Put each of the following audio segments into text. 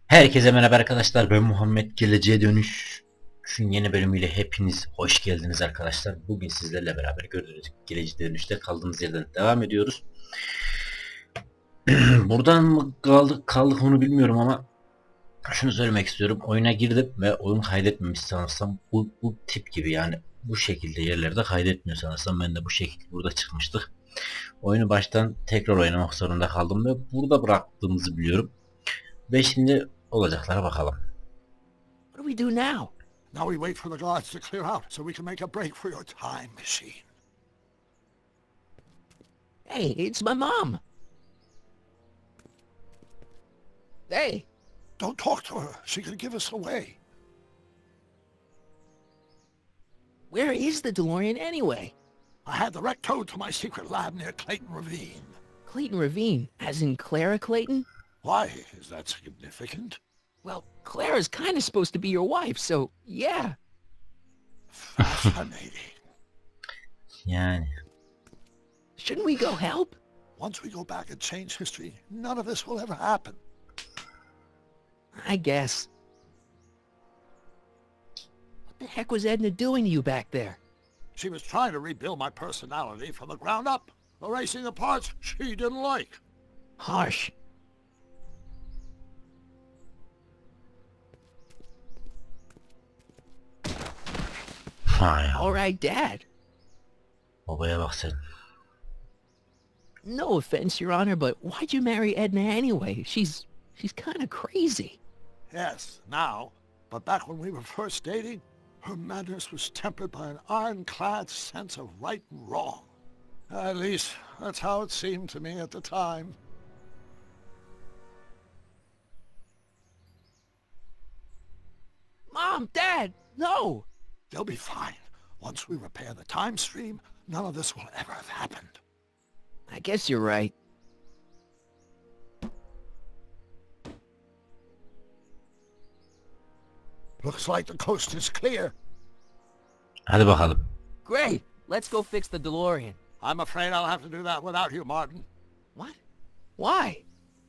Herkese merhaba arkadaşlar, ben Muhammed. Geleceğe Dönüş'ün yeni bölümüyle hepiniz hoş geldiniz arkadaşlar. Bugün sizlerle beraber gördüğünüz Geleceğe Dönüş'te kaldığımız yerden devam ediyoruz. Buradan mı kaldık onu bilmiyorum ama şunu söylemek istiyorum. Oyuna girdim ve oyun kaydetmemiş sanırsam. Bu tip gibi, yani bu şekilde yerlerde kaydetmiyor sanırsam. Ben de bu şekilde burada çıkmıştık. Oyunu baştan tekrar oynamak zorunda kaldım ve burada bıraktığımızı biliyorum. Ve şimdi olacaklara bakalım. What do we do now? Now we wait for the guards to clear out so we can make a break for your time machine. Hey, it's my mom. Hey, Don't talk to her. She could give us away. where is the DeLorean anyway? I had the wreck towed to my secret lab near Clayton Ravine. Clayton Ravine, as in Clara Clayton? Why? Is that significant? Well, Clara's kind of supposed to be your wife, so yeah. Fascinating. Yani Shouldn't we go help? Once we go back and change history, none of this will ever happen. I guess. What the heck was Edna doing to you back there? She was trying to rebuild my personality from the ground up, erasing the parts she didn't like. Harsh. hay All Allah. right, Dad. Babaya bak sen. No offense, Your Honor, but why'd you marry Edna anyway? She's kind of crazy. Yes, now. But back when we were first dating, her madness was tempered by an ironclad sense of right and wrong. At least, that's how it seemed to me at the time. Mom, Dad, no! They'll be fine. Once we repair the time stream, none of this will ever have happened. I guess you're right. Looks like the coast is clear. Hadi bakalım. Great! Let's go fix the DeLorean. I'm afraid I'll have to do that without you, Martin. What? Why?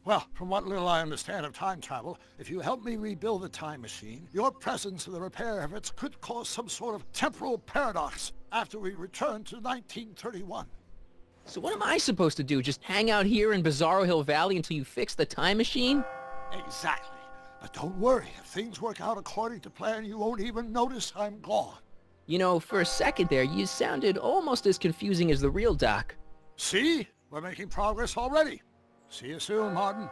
Well, from what little I understand of time travel, if you help me rebuild the time machine, your presence in the repair efforts could cause some sort of temporal paradox after we return to 1931. So what am I supposed to do? Just hang out here in Bizarro Hill Valley until you fix the time machine? Exactly. But don't worry, if things work out according to plan, you won't even notice I'm gone. You know, for a second there, you sounded almost as confusing as the real Doc. See? We're making progress already. See you soon, Martin.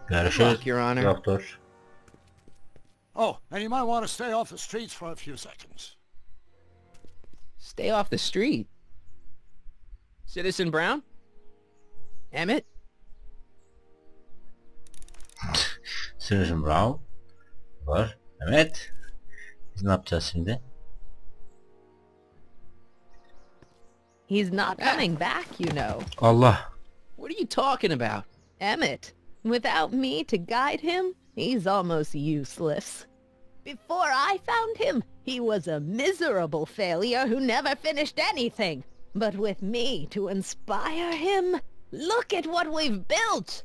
Görüşürüz. luck, Your Honor. Doktor. Oh, and you might want to stay off the streets for a few seconds. Stay off the street. Citizen Brown? Emmett? Citizen Brown var. Evet. Biz ne yapacağız şimdi? He's not coming back, you know. Allah. What are you talking about? Emmett, without me to guide him, he's almost useless. Before I found him, he was a miserable failure who never finished anything. But with me to inspire him, look at what we've built!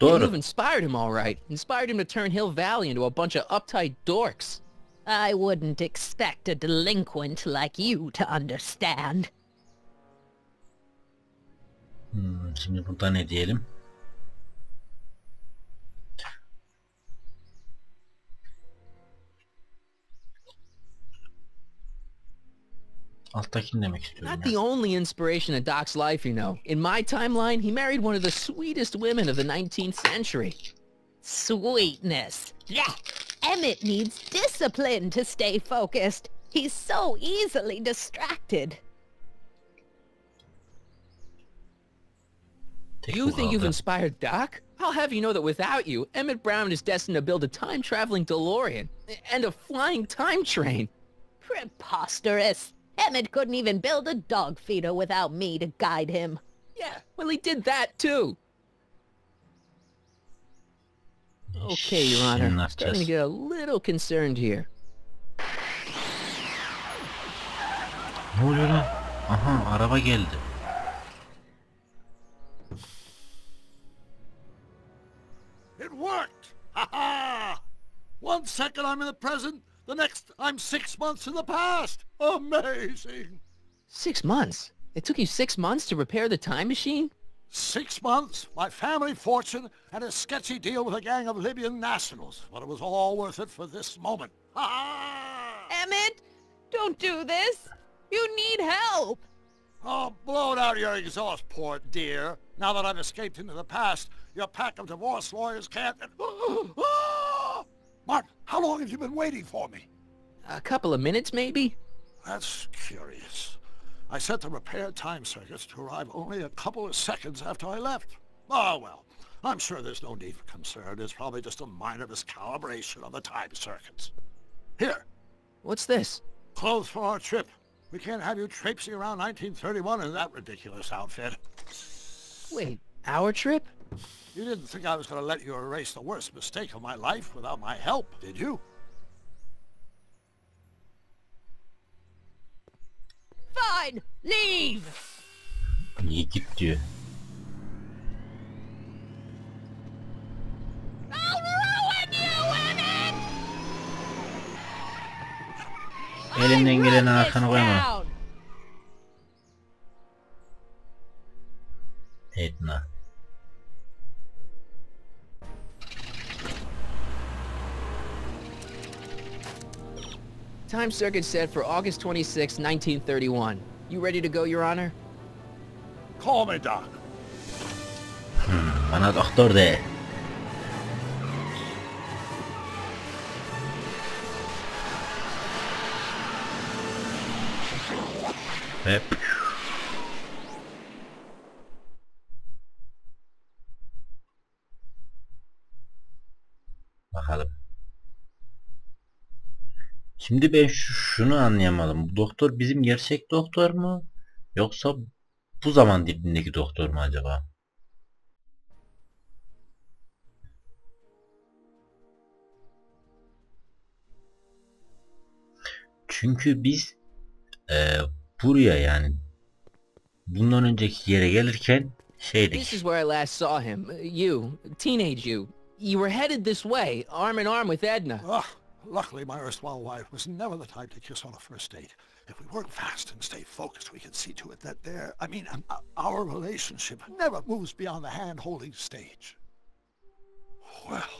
Doğru. You've inspired him all right. Inspired him to turn Hill Valley into a bunch of uptight dorks. I wouldn't expect a delinquent like you to understand. Şimdi burada ne diyelim? Alttakini demek istiyorum Not ya. the only inspiration in Doc's life, you know. In my timeline, he married one of the sweetest women of the 19th century. Sweetness. Yeah. Emmett needs discipline to stay focused. He's so easily distracted. Tek You bu think you've kaldı. inspired Doc? I'll have you know that without you, Emmett Brown is destined to build a time-traveling DeLorean and a flying time train. Preposterous. Emmett couldn't even build a dog feeder without me to guide him. Yeah, well, he did that too. Okay, Your Şimdi ne Honor. Starting to yapacağız? get a little concerned here. Ne oluyor lan? Aha, araba geldi. One second I'm in the present, the next I'm 6 months in the past. Amazing. 6 months? It took you 6 months to repair the time machine? 6 months, my family fortune, and a sketchy deal with a gang of Libyan nationals. But it was all worth it for this moment. Ha! Emmett, don't do this. You need help. Oh, blow it out of your exhaust port, dear. Now that I've escaped into the past, your pack of divorce lawyers can't... Martin, how long have you been waiting for me? A couple of minutes, maybe? That's curious. I set the repair time circuits to arrive only a couple of seconds after I left. Oh, well, I'm sure there's no need for concern. It's probably just a minor miscalibration of the time circuits. Here. What's this? Clothes for our trip. We can't have you traipsing around 1931 in that ridiculous outfit. Wait, our trip? You didn't think I was going to let you erase the worst mistake of my life without my help, did you? Fine, leave. İyi git diyor. I'll ruin you, Emmett. Elinden geleni Run this arkana koyma. town. Edna. Time circuit set for August 26, 1931. You ready to go, Your Honor? Call me, Doc. Bana doktor de. Ve bakalım. Şimdi ben şunu anlayamadım. Bu doktor bizim gerçek doktor mu? Yoksa bu zaman dilimindeki doktor mu acaba? Çünkü biz buraya yani bundan önceki yere gelirken This şeydik. is where I last saw him. You, teenage you. You were headed this way, arm in arm with Edna. Luckily, my erstwhile wife was never the type to kiss on a first date. If we work fast and stay focused, we can see to it that our relationship never moves beyond the hand-holding stage. Well,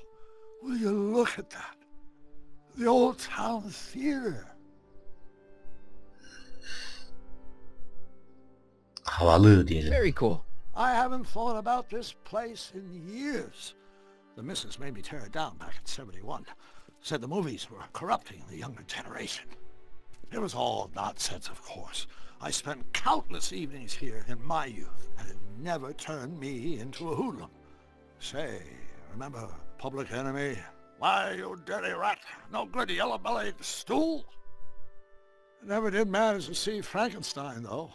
will you look at that? The old town theater. Havalı diyelim. Very cool. I haven't thought about this place in years. The missus made me tear it down back in '71. Said the movies were corrupting the younger generation. It was all nonsense, of course. I spent countless evenings here in my youth, and it never turned me into a hoodlum. Say, remember Public Enemy? Why, you dirty rat, no good yellow-bellied stool? I never did manage to see Frankenstein, though.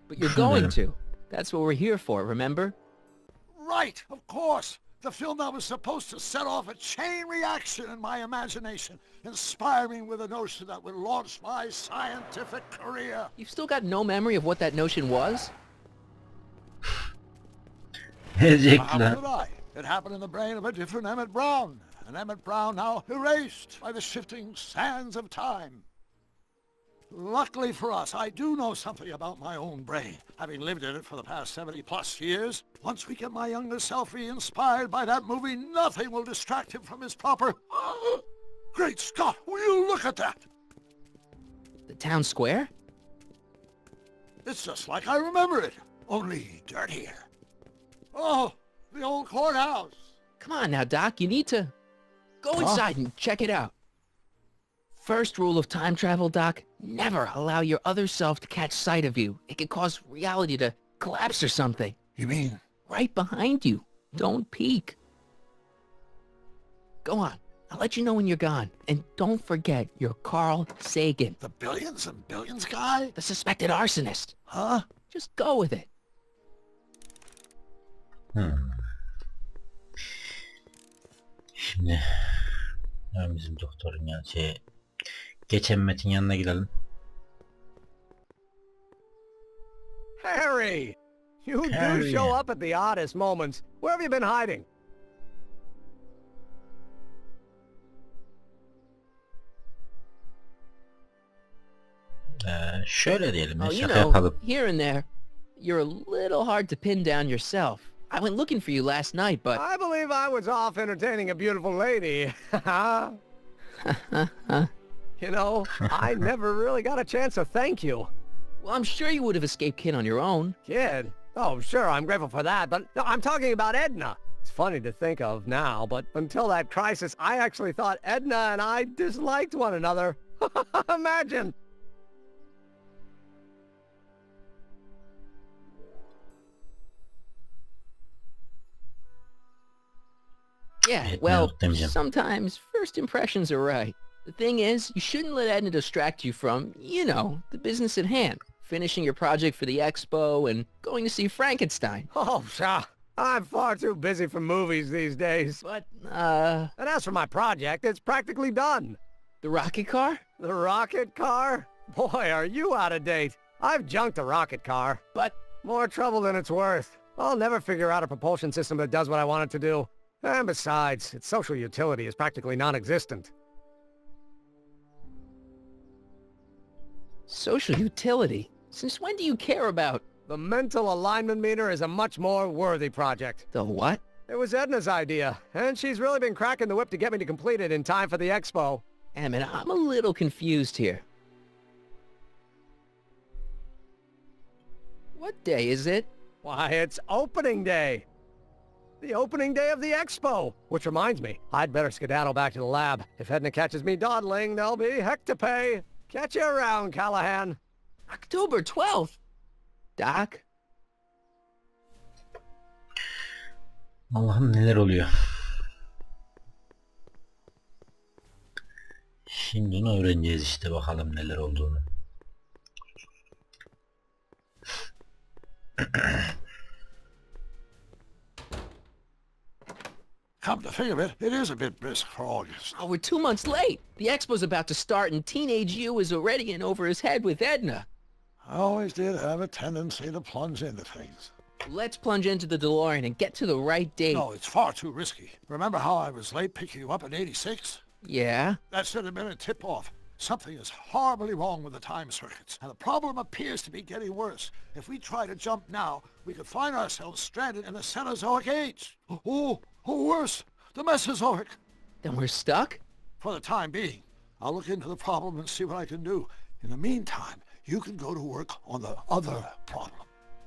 But you're going to. That's what we're here for, remember? Right, of course. The film that was supposed to set off a chain reaction in my imagination, inspiring with a notion that would launch my scientific career. You've still got no memory of what that notion was? How could I? It happened in the brain of a different Emmett Brown. An Emmett Brown now erased by the shifting sands of time. Luckily for us, I do know something about my own brain, having lived in it for the past 70-plus years. Once we get my younger self re-inspired by that movie, nothing will distract him from his proper... Great Scott, will you look at that? The town square? It's just like I remember it, only dirtier. Oh, the old courthouse. Come on now, Doc, you need to... Go inside and check it out. First rule of time travel, Doc, never allow your other self to catch sight of you. It could cause reality to collapse or something. You mean? Right behind you. Don't peek. Go on. I'll let you know when you're gone. And don't forget, you're Carl Sagan. The billions and billions guy? The suspected arsonist. Huh? Just go with it. Şimdi hemen bizim doktorun ya geçen Metin yanına gidelim. Harry! You do Carry show on. up at the oddest moments. Where have you been hiding? Şöyle diyelim ya, Oh, you şaka know, yapalım. here and there, you're a little hard to pin down yourself. I went looking for you last night, but... I believe I was off entertaining a beautiful lady. You know, I never really got a chance to thank you. Well, I'm sure you would have escaped Kid on your own. Kid? Oh, sure, I'm grateful for that, but no, I'm talking about Edna. It's funny to think of now, but until that crisis, I actually thought Edna and I disliked one another. Imagine! Yeah, Edna well, yok demeyeceğim. sometimes first impressions are right. The thing is, you shouldn't let Edna distract you from, you know, the business at hand. Finishing your project for the expo and going to see Frankenstein. Oh, pshaw. I'm far too busy for movies these days. But, And as for my project, it's practically done. the rocket car? The rocket car? Boy, are you out of date. I've junked the rocket car. But, More trouble than it's worth. I'll never figure out a propulsion system that does what I want it to do. And besides, its social utility is practically non-existent. social utility? Since when do you care about The mental alignment meter is a much more worthy project. the what? It was Edna's idea, and she's really been cracking the whip to get me to complete it in time for the expo. Emmett, I'm a little confused here. What day is it? Why, it's opening day. The opening day of the expo. Which reminds me, I'd better skedaddle back to the lab. If Edna catches me dawdling, there'll be heck to pay. Catch you around, Callahan. October 12th. Doc? Allah'ım neler oluyor. Şimdi onu öğreneceğiz işte, bakalım neler olduğunu. Come to think of it, it is a bit brisk for August. Oh, we're 2 months late. The expo's about to start and Teenage You is already in over his head with Edna. I always did have a tendency to plunge into things. Let's plunge into the DeLorean and get to the right date. No, it's far too risky. Remember how I was late picking you up in '86? Yeah? That should have been a tip-off. Something is horribly wrong with the time circuits, and the problem appears to be getting worse. If we try to jump now, we could find ourselves stranded in the Cenozoic age. Oh, worse, the Mesozoic. Then we're stuck? For the time being, I'll look into the problem and see what I can do. In the meantime, you can go to work on the other problem.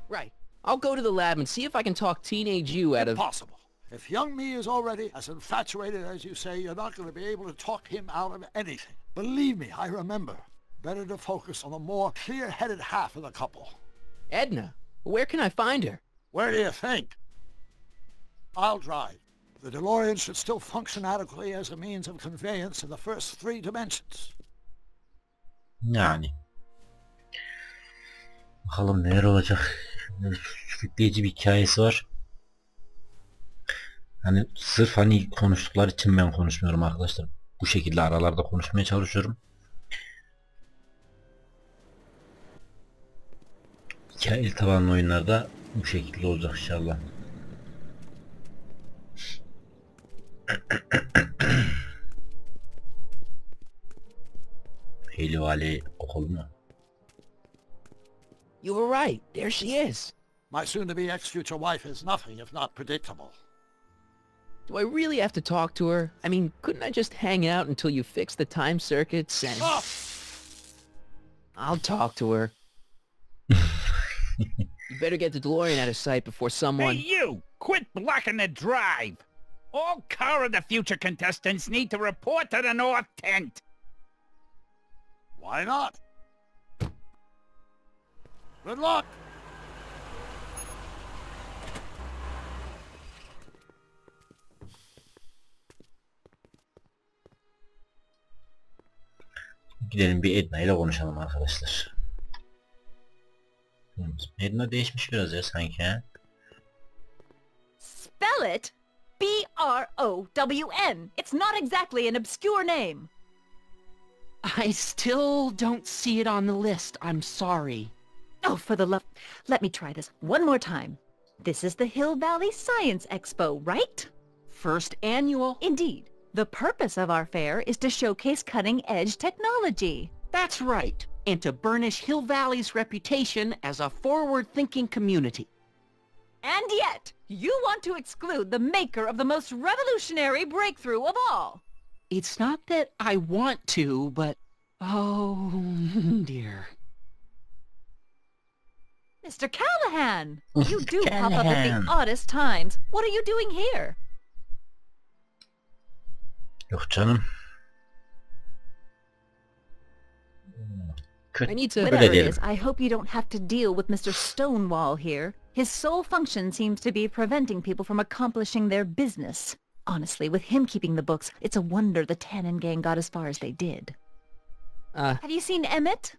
Right. I'll go to the lab and see if I can talk Teenage You out of... Impossible. If young me is already as infatuated as you say, you're not going to be able to talk him out of anything. Believe me, I remember. Better to focus on the more clear-headed half of the couple. Edna. Where can I find her? Where do you think? I'll drive. The DeLorean should still function adequately as a means of conveyance in the first 3 dimensions. Yani. Bakalım neler olacak. Sürükleyici bir hikayesi var. Hani sırf hani konuştukları için ben konuşmuyorum arkadaşlar. Bu şekilde aralarda konuşmaya çalışıyorum. Hikayeli tabanlı oyunlarda bu şekilde olacak inşallah. Hayley Valley okul mu? You were right. There she is. My soon-to-be ex-future wife is nothing if not predictable. Do I really have to talk to her? I mean, couldn't I just hang out until you fix the time circuits and... Ah! I'll talk to her. You better get the DeLorean out of sight before someone... Hey, you! Quit blocking the drive! All Car of the Future contestants need to report to the North Tent. Why not? Good luck! Gidelim bir Edna ile konuşalım arkadaşlar. Edna değişmiş biraz ya sanki ha. Spell it B-R-O-W-N. It's not exactly an obscure name. I still don't see it on the list. I'm sorry. Oh, for the love... Let me try this one more time. This is the Hill Valley Science Expo, right? First annual? Indeed. The purpose of our fair is to showcase cutting-edge technology. That's right. And to burnish Hill Valley's reputation as a forward-thinking community. And yet, you want to exclude the maker of the most revolutionary breakthrough of all. It's not that I want to, but... oh, dear. Mr. Callahan! You do pop up at Callahan. the oddest times. What are you doing here? Yok canım. I need to... Whatever it diyelim. is, I hope you don't have to deal with Mr. Stonewall here. His sole function seems to be preventing people from accomplishing their business. Honestly, with him keeping the books, it's a wonder the Tannen gang got as far as they did. Have you seen Emmett?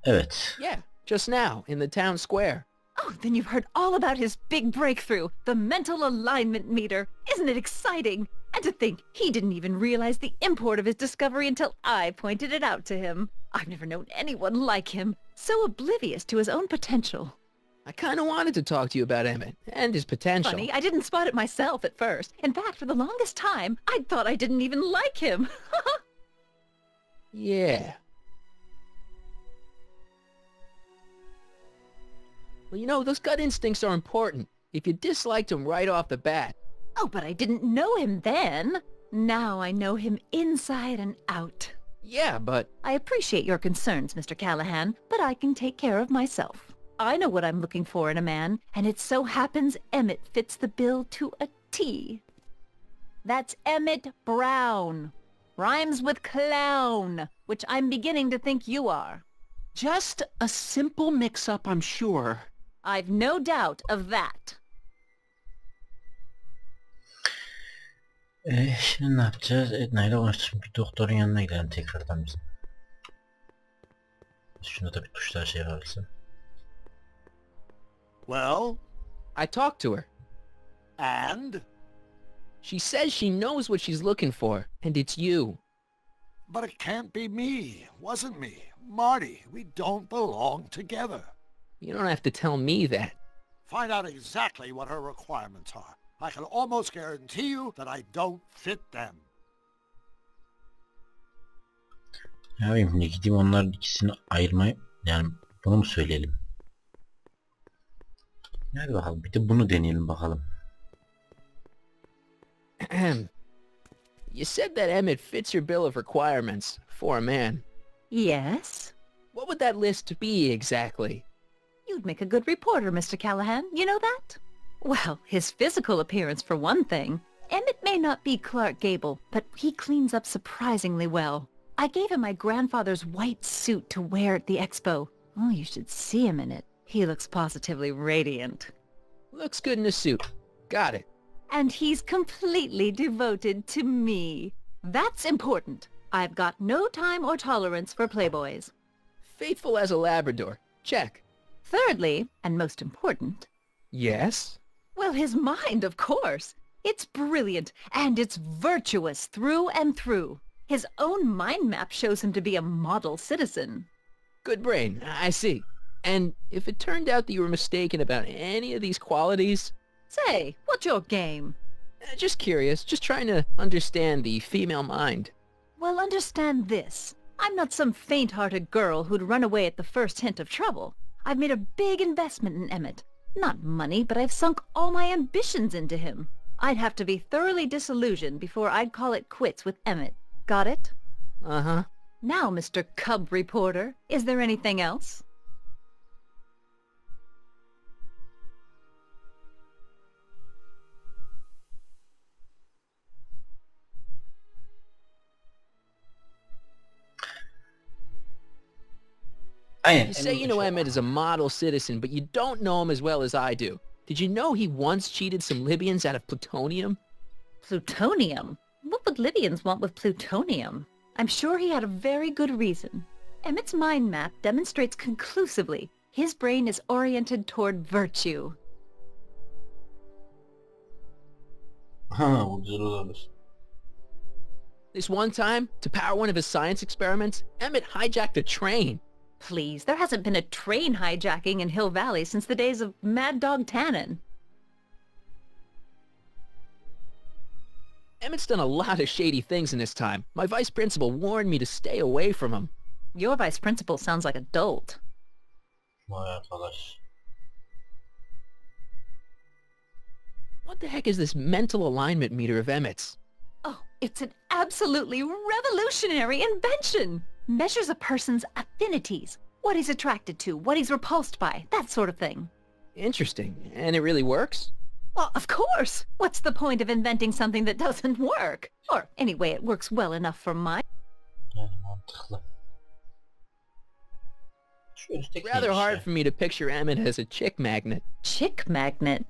Evet. Yeah, just now, in the town square. Oh, then you've heard all about his big breakthrough, the mental alignment meter. Isn't it exciting? And to think, he didn't even realize the import of his discovery until I pointed it out to him. I've never known anyone like him, so oblivious to his own potential. I kind of wanted to talk to you about Emmett and his potential. Funny, I didn't spot it myself at first. In fact, for the longest time, I thought I didn't even like him. Yeah. Well, you know, those gut instincts are important. If you disliked him right off the bat. Oh, but I didn't know him then. Now I know him inside and out. Yeah, but... I appreciate your concerns, Mr. Callahan, but I can take care of myself. I know what I'm looking for in a man, and it so happens Emmett fits the bill to a T. That's Emmett Brown. Rhymes with clown, which I'm beginning to think you are. just a simple mix-up, I'm sure. I've no doubt of that. Şimdi ne yapacağız? Edna ile konuştuk. Bir doktorun yanına gidelim tekrardan biz. Şunda da bir tuşlar şey yapabilsem. Well, I talked to her. and? She says she knows what she's looking for, and it's you. But it can't be me. Wasn't me. Marty, we don't belong together. You don't have to tell me that. Find out exactly what her requirements are. I can almost guarantee you that I don't fit them. Ne yapayım şimdi gideyim onların ikisini ayırmayı, yani bunu mu söyleyelim? Hadi bakalım bir de bunu deneyelim bakalım. You said that Emmett fits your bill of requirements for a man. Yes? What would that list be exactly? You'd make a good reporter, Mr. Callahan. You know that? Well, his physical appearance for one thing. Emmett may not be Clark Gable, but he cleans up surprisingly well. I gave him my grandfather's white suit to wear at the expo. Oh, you should see him in it. He looks positively radiant. Looks good in a suit. Got it. And he's completely devoted to me. That's important. I've got no time or tolerance for playboys. Faithful as a Labrador. Check. Thirdly, and most important, Yes? well, his mind, of course. It's brilliant, and it's virtuous through and through. His own mind map shows him to be a model citizen. Good brain. I see. And if it turned out that you were mistaken about any of these qualities... Say, what's your game? Just curious. Just trying to understand the female mind. Well, understand this. I'm not some faint-hearted girl who'd run away at the first hint of trouble. I've made a big investment in Emmett. Not money, but I've sunk all my ambitions into him. I'd have to be thoroughly disillusioned before I'd call it quits with Emmett. Got it? Uh-huh. Now, Mr. Cub Reporter, is there anything else? Aynen. You say you know Emmett is a model citizen, but you don't know him as well as I do. Did you know he once cheated some Libyans out of plutonium? Plutonium? What would Libyans want with plutonium? I'm sure he had a very good reason. Emmett's mind map demonstrates conclusively his brain is oriented toward virtue. Ha, bu güzel olabilir. This one time, to power one of his science experiments, Emmett hijacked a train. Please, there hasn't been a train hijacking in Hill Valley since the days of Mad Dog Tannen. Emmett's done a lot of shady things in his time. My vice principal warned me to stay away from him. Your vice principal sounds like a dolt. Vay arkadaş. What the heck is this mental alignment meter of Emmett's? Oh, it's an absolutely revolutionary invention! Measures a person's affinities, what he's attracted to, what he's repulsed by, that sort of thing. Interesting. And it really works? Well, of course! What's the point of inventing something that doesn't work? Or, anyway, it works well enough for my... Yani mantıklı. Şu üstteki Rather neymiş hard ya? for me to picture Emmett as a chick magnet. Chick magnet?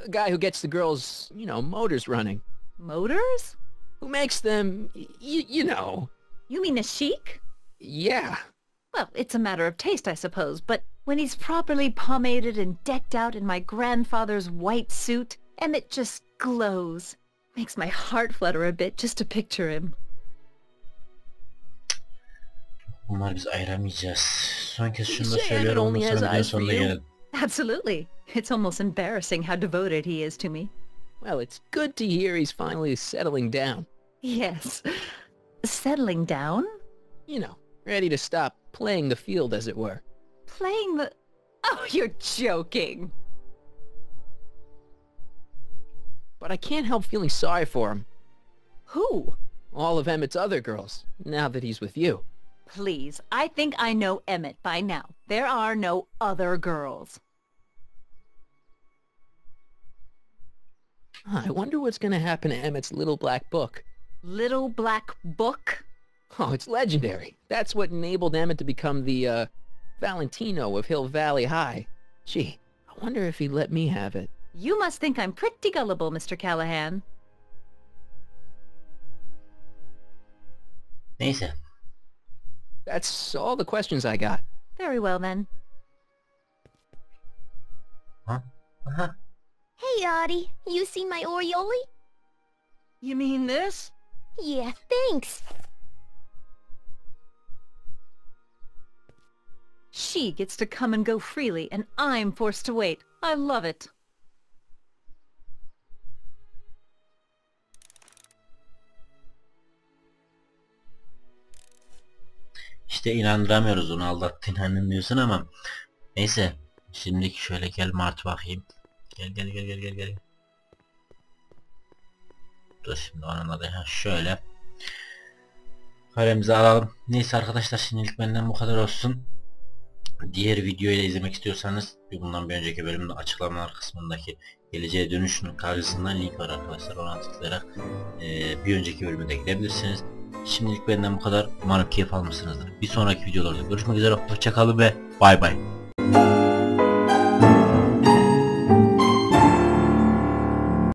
A guy who gets the girls, you know, motors running. Motors? Who makes them, you know. You mean a chic? Yeah. Well, it's a matter of taste, I suppose, but when he's properly pomaded and decked out in my grandfather's white suit, Emmett just glows. Makes my heart flutter a bit just to picture him. Bunları biz ayıramayacağız. Son kez şunu da Say Emmett söylüyorum. only Ondan has sonra videonun eyes for sonuna you? gelelim. Absolutely. It's almost embarrassing how devoted he is to me. Well, it's good to hear he's finally settling down. Yes. Settling down? You know, ready to stop playing the field, as it were. Playing the... Oh, you're joking. But I can't help feeling sorry for him. Who? All of Emmett's other girls, now that he's with you. Please, I think I know Emmett by now. There are no other girls. I wonder what's gonna happen to Emmett's little black book. Little Black Book? Oh, it's legendary. That's what enabled Emmett to become the, Valentino of Hill Valley High. Gee, I wonder if he'd let me have it. You must think I'm pretty gullible, Mr. Callahan. Neyse. That's all the questions I got. Very well, then. Ha? Aha. Hey, Audie, you seen my Oriole? You mean this? Yeah, thanks. She gets to come and go freely, and I'm forced to wait. I love it. İşte inandıramıyoruz onu aldattın annem diyorsun ama neyse şimdilik şöyle gel Mart bakayım. Gel. Dur şimdi onun adı şöyle. Karemizi alalım. Neyse arkadaşlar şimdilik benden bu kadar olsun. Diğer videoyu da izlemek istiyorsanız bundan bir önceki bölümde açıklamalar kısmındaki geleceğe dönüşün karşısında link var arkadaşlar, ona tıklayarak bir önceki bölüme de gidebilirsiniz. Şimdilik benden bu kadar. Umarım keyif almışsınızdır. Bir sonraki videolarda görüşmek üzere. Hoşça kalın ve bay bay.